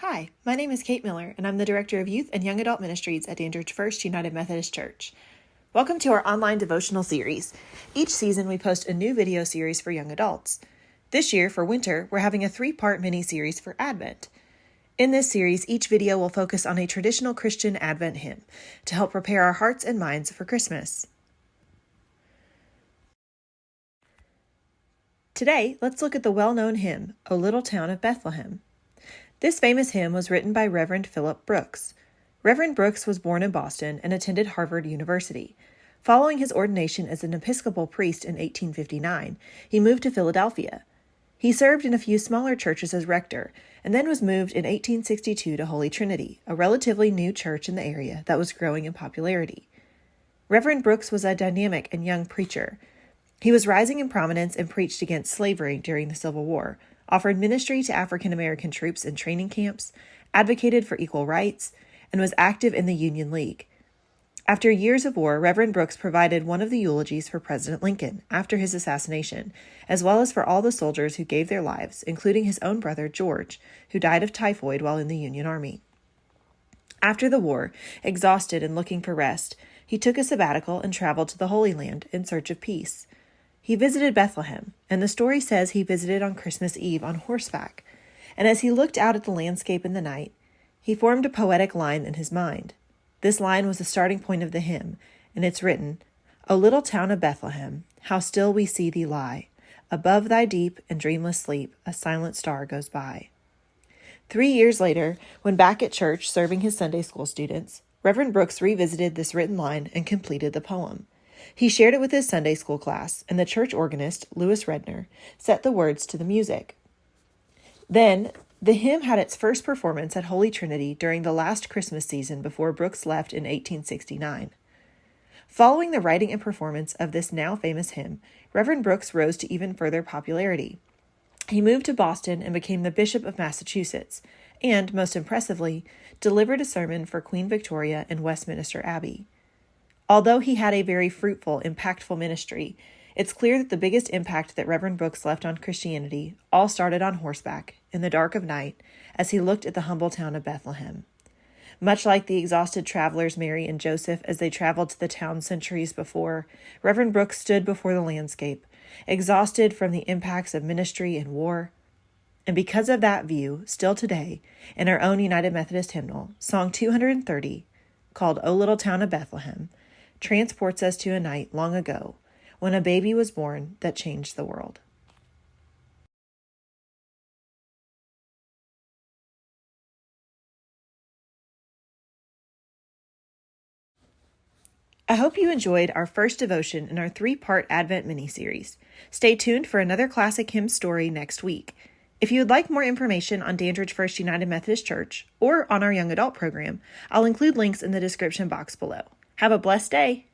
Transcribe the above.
Hi, my name is Kate Miller, and I'm the Director of Youth and Young Adult Ministries at Dandridge First United Methodist Church. Welcome to our online devotional series. Each season, we post a new video series for young adults. This year, for winter, we're having a 3-part mini-series for Advent. In this series, each video will focus on a traditional Christian Advent hymn to help prepare our hearts and minds for Christmas. Today, let's look at the well-known hymn, O Little Town of Bethlehem. This famous hymn was written by Reverend Philip Brooks. Reverend Brooks was born in Boston and attended Harvard University. Following his ordination as an Episcopal priest in 1859, he moved to Philadelphia. He served in a few smaller churches as rector, and then was moved in 1862 to Holy Trinity, a relatively new church in the area that was growing in popularity. Reverend Brooks was a dynamic and young preacher. He was rising in prominence and preached against slavery during the Civil War, offered ministry to African American troops in training camps, advocated for equal rights, and was active in the Union League. After years of war, Reverend Brooks provided one of the eulogies for President Lincoln after his assassination, as well as for all the soldiers who gave their lives, including his own brother George, who died of typhoid while in the Union Army. After the war, exhausted and looking for rest, he took a sabbatical and traveled to the Holy Land in search of peace. He visited Bethlehem, and the story says he visited on Christmas Eve on horseback, and as he looked out at the landscape in the night, he formed a poetic line in his mind. This line was the starting point of the hymn, and it's written, O little town of Bethlehem, how still we see thee lie. Above thy deep and dreamless sleep, a silent star goes by. 3 years later, when back at church serving his Sunday school students, Reverend Brooks revisited this written line and completed the poem. He shared it with his Sunday school class, and the church organist, Louis Redner, set the words to the music. Then, the hymn had its first performance at Holy Trinity during the last Christmas season before Brooks left in 1869. Following the writing and performance of this now famous hymn, Reverend Brooks rose to even further popularity. He moved to Boston and became the Bishop of Massachusetts, and, most impressively, delivered a sermon for Queen Victoria in Westminster Abbey. Although he had a very fruitful, impactful ministry, it's clear that the biggest impact that Reverend Brooks left on Christianity all started on horseback, in the dark of night, as he looked at the humble town of Bethlehem. Much like the exhausted travelers Mary and Joseph as they traveled to the town centuries before, Reverend Brooks stood before the landscape, exhausted from the impacts of ministry and war. And because of that view, still today, in our own United Methodist hymnal, Song 230, called O Little Town of Bethlehem, transports us to a night long ago when a baby was born that changed the world. I hope you enjoyed our first devotion in our 3-part Advent mini-series. Stay tuned for another classic hymn story next week. If you would like more information on Dandridge First United Methodist Church or on our young adult program, I'll include links in the description box below. Have a blessed day.